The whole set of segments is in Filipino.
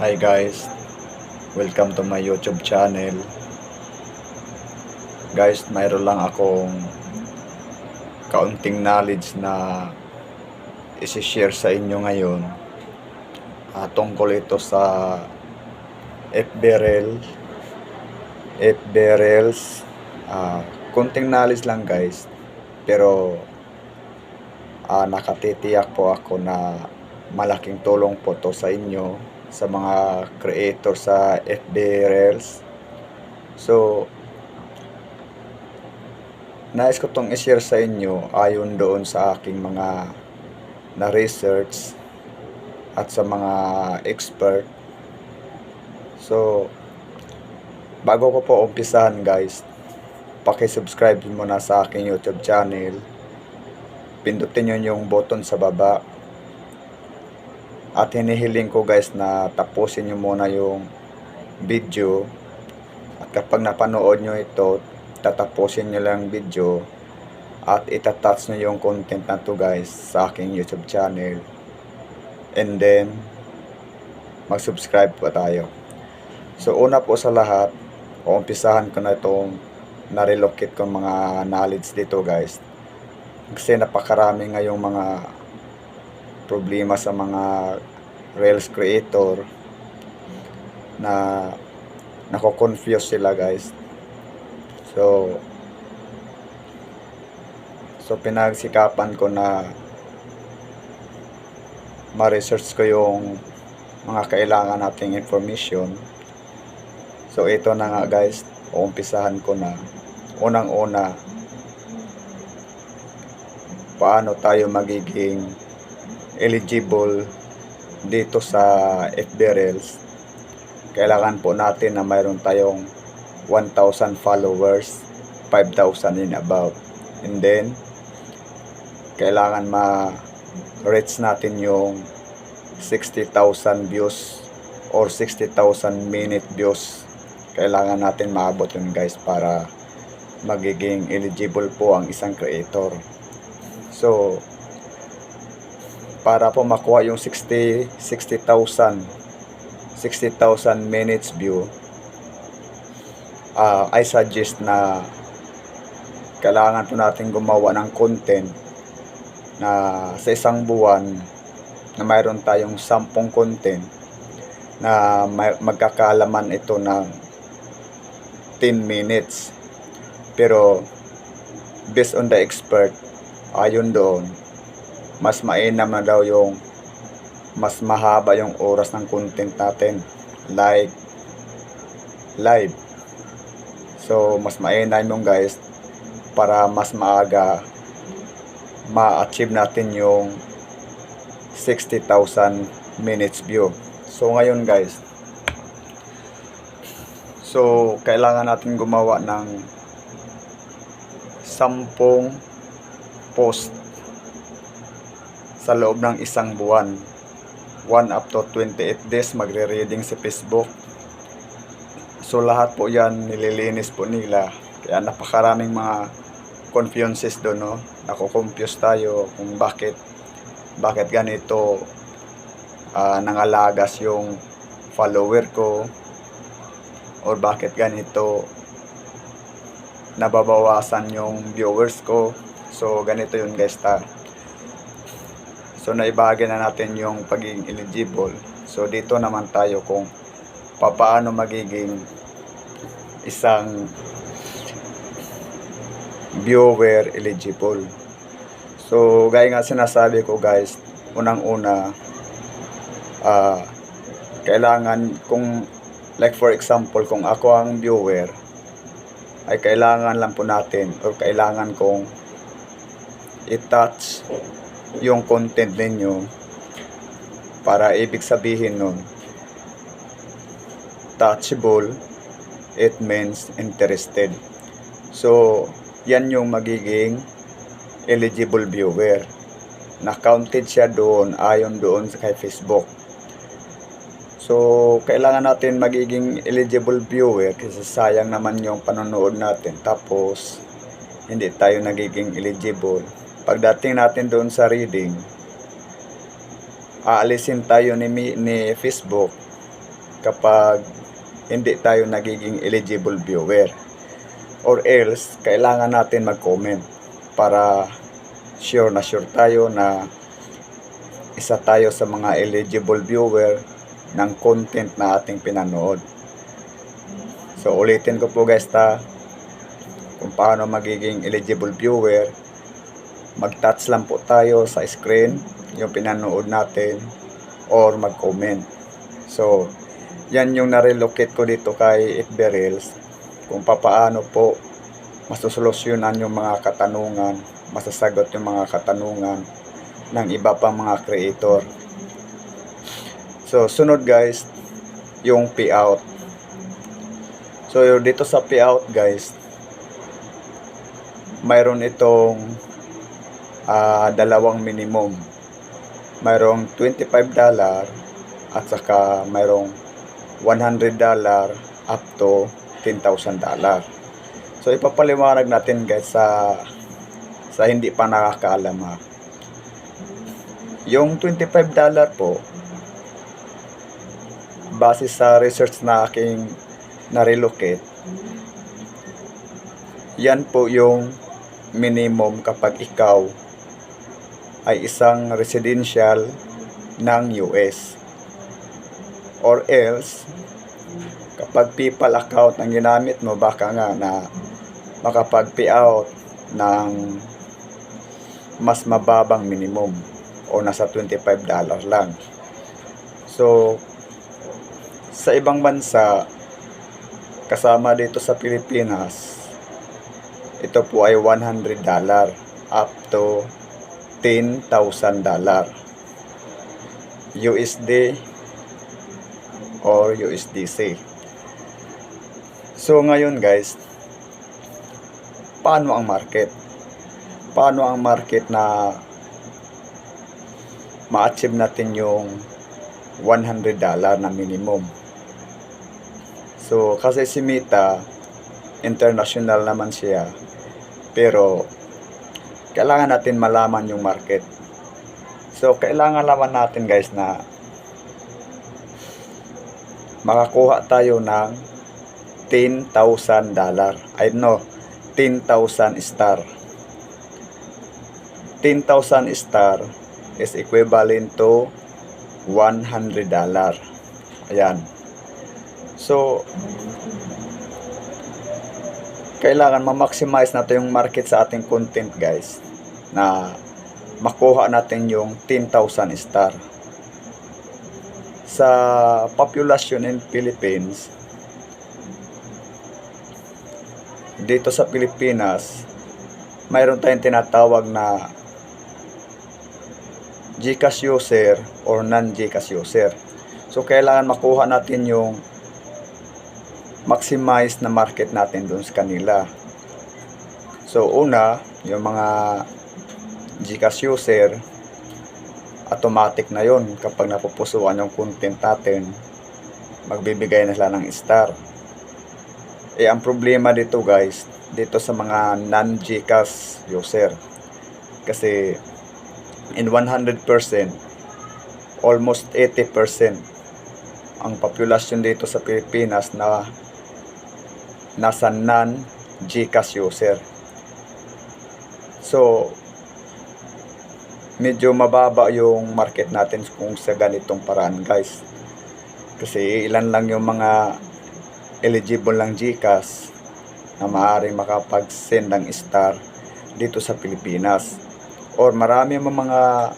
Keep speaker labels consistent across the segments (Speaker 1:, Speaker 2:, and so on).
Speaker 1: Hi guys, welcome to my YouTube channel. Guys, mayroon lang akong kaunting knowledge na isi-share sa inyo ngayon. Tungkol ito sa FB Reels. FB Reels. Kunting knowledge lang guys. Pero nakatitiyak po ako na malaking tulong po to sa inyo, sa mga creator sa FB Reels. So, nais ko tong i-share sa inyo ayon doon sa aking mga na-research at sa mga expert. So, bago ko po umpisahan guys, paki-subscribe muna sa aking YouTube channel. Pindutin nyo yung button sa baba. At hinihiling ko guys na tapusin nyo muna yung video. At kapag napanood nyo ito, tatapusin nyo lang video at itatouch nyo yung content na to guys sa aking YouTube channel, and then mag-subscribe po tayo. So una po sa lahat, umpisahan ko na itong na-relocate kong mga knowledge dito guys, kasi napakarami ngayong mga problema sa mga Reels creator na nako-confuse sila guys. So pinagsikapan ko na ma-research ko yung mga kailangan nating information. So ito na nga guys, umpisahan ko na. Unang-una, paano tayo magiging eligible dito sa FB Reels. Kailangan po natin na mayroon tayong 1,000 followers, 5,000 and above. And then, kailangan ma-reach natin yung 60,000 views or 60,000 minute views. Kailangan natin maabot yun guys para magiging eligible po ang isang creator. So, para po makuha yung 60,000 minutes view, I suggest na kailangan po natin gumawa ng content na sa isang buwan na mayroon tayong 10 content na magkakalaman ito ng 10 minutes. Pero based on the expert, ayon doon, mas mainam na daw yung mas mahaba yung oras ng content natin, like live. So mas mainam yung guys, para mas maaga ma-achieve natin yung 60,000 minutes view. So ngayon guys, so kailangan natin gumawa ng 10 post sa loob ng isang buwan. 1 up to 28 days magre-reading sa Facebook. So lahat po yan nililinis po nila. Kaya napakaraming mga confuses doon, no? Nako-confuse tayo kung bakit ganito nangalagas yung follower ko, or bakit ganito nababawasan yung viewers ko. So ganito yun guys So naibahagi na natin yung pagiging eligible. So dito naman tayo kung paano magiging isang viewer eligible. So gaya nga sinasabi ko guys, unang-una, kailangan, kung like for example, kung ako ang viewer, ay kailangan lang po natin, or kailangan kong i-touch yung content ninyo, para ibig sabihin nun, touchable, it means interested. So yan yung magiging eligible viewer, na counted siya doon ayon doon sa kay Facebook. So kailangan natin magiging eligible viewer, kasi sayang naman yung panonood natin tapos hindi tayo nagiging eligible. Pagdating natin doon sa reading, aalisin tayo ni Facebook kapag hindi tayo nagiging eligible viewer, or else kailangan natin mag-comment para sure na sure tayo na isa tayo sa mga eligible viewer ng content na ating pinanood. So ulitin ko po guys kung paano magiging eligible viewer. Mag-touch lang po tayo sa screen yung pinanood natin or mag-comment. So yan yung na-relocate ko dito kay FB Reels, kung papaano po masusolusyonan yung mga katanungan, masasagot yung mga katanungan ng iba pang mga creator. So sunod guys, yung payout. So dito sa payout guys, mayroon itong dalawang minimum. Mayroong $25 at saka mayroong $100 up to $10,000. So ipapaliwanag natin guys sa hindi pa nakakaalam ha. Yung $25 po, base sa research na aking na-relocate, yan po yung minimum kapag ikaw ay isang residential ng US, or else kapag PayPal account ang ginamit mo, baka nga na makapag-payout ng mas mababang minimum o nasa $25 lang. So sa ibang bansa kasama dito sa Pilipinas, ito po ay $100 up to $10,000 USD or USDC. So ngayon guys, paano ang market? Paano ang market na ma-achieve natin yung $100 na minimum? So kasi si Meta international naman siya, pero kailangan natin malaman yung market. So kailangan naman natin guys na makakuha tayo ng $10,000. I know, 10,000 star. 10,000 star is equivalent to $100. Ayan. So kailangan ma-maximize natin yung market sa ating content guys, na makuha natin yung 10,000 star. Sa population in Philippines, dito sa Pilipinas, mayroon tayong tinatawag na GCash user or non-GCash user. So kailangan makuha natin yung maximize na market natin doon sa kanila. So una, yung mga GCash user, automatic na yon kapag napupusuan yung content natin, magbibigay na sila ng star. Ang problema dito guys, dito sa mga non-GCash user, kasi in 100%, almost 80% ang populasyon dito sa Pilipinas na nasa non-GCash user. So medyo mababa yung market natin kung sa ganitong paraan guys, kasi ilan lang yung mga eligible ng GCash na maaaring makapag-send ng star dito sa Pilipinas, or marami mga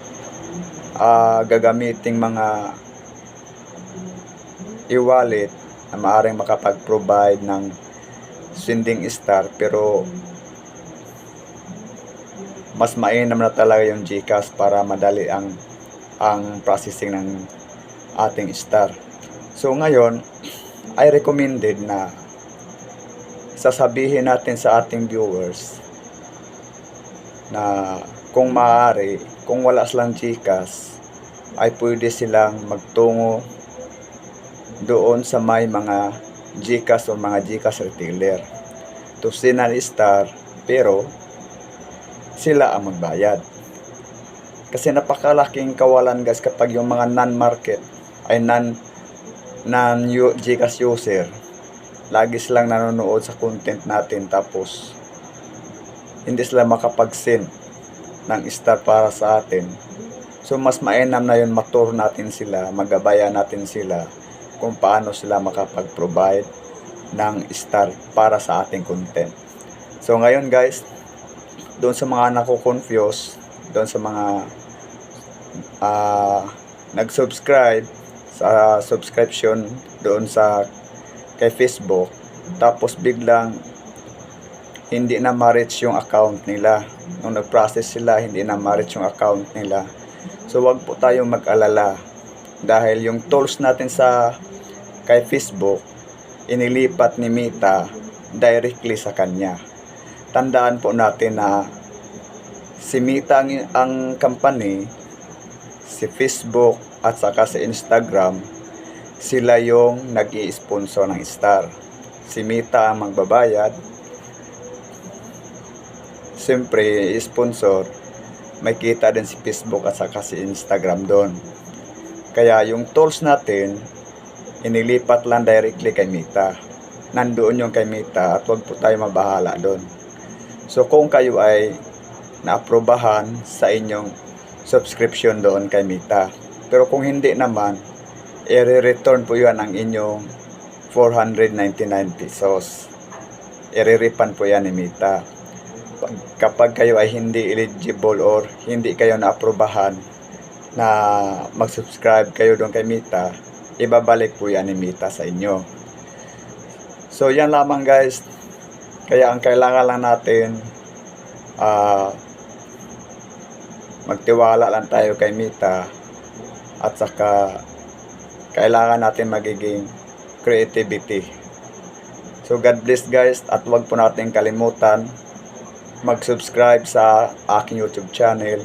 Speaker 1: gagamiting mga e-wallet na maaaring makapag-provide ng sending star, pero mas mainam na talaga yung GCash para madali ang processing ng ating star. So ngayon, I recommended na sasabihin natin sa ating viewers na kung maaari, kung wala silang GCash, ay pwede silang magtungo doon sa may mga GCash o mga GCash retailer to send an star, pero sila ang magbayad. Kasi napakalaking kawalan guys kapag yung mga non-market ay Gcash user, lagi silang nanonood sa content natin tapos hindi sila makapag-send ng star para sa atin. So mas mainam na yun, maturo natin sila, magabayan natin sila kung paano sila makapag-provide ng star para sa ating content. So ngayon guys, doon sa mga nako-confuse, doon sa mga nag-subscribe sa subscription doon sa kay Facebook, tapos biglang hindi na ma-reach yung account nila. Nung nag-process sila, hindi na ma-reach yung account nila. So wag po tayong mag-alala dahil yung tools natin sa kay Facebook inilipat ni Meta directly sa kanya. Tandaan po natin na si Meta ang company, si Facebook at saka si Instagram, sila yung nag-i-sponsor ng star. Si Meta ang magbabayad, siyempre sponsor, may kita din si Facebook at saka si Instagram doon. Kaya yung tools natin inilipat lang directly kay Meta. Nandoon yung kay Meta at wag po tayo mabahala doon. So kung kayo ay naaprobahan sa inyong subscription doon kay Meta, pero kung hindi naman, i-return po yan ang inyong 499 pesos. I-refund po yan ni Meta. Kapag kayo ay hindi eligible or hindi kayo naaprobahan na mag-subscribe kayo doon kay Meta, ibabalik po yan ni Meta sa inyo. So yan lamang guys. Kaya ang kailangan lang natin, magtiwala lang tayo kay Meta at saka kailangan natin magiging creativity. So God bless guys, at wag po natin kalimutan mag-subscribe sa aking YouTube channel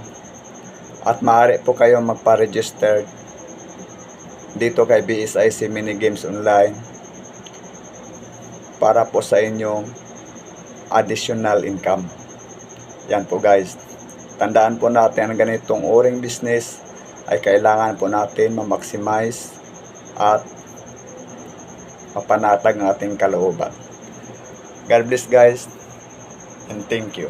Speaker 1: at maaari po kayong magpa-register dito kay BSIC Mini Games Online para po sa inyong additional income. Yan po guys. Tandaan po natin ang ganitong uring business ay kailangan po natin ma-maximize at mapanatag ng ating kalooban. God bless guys and thank you.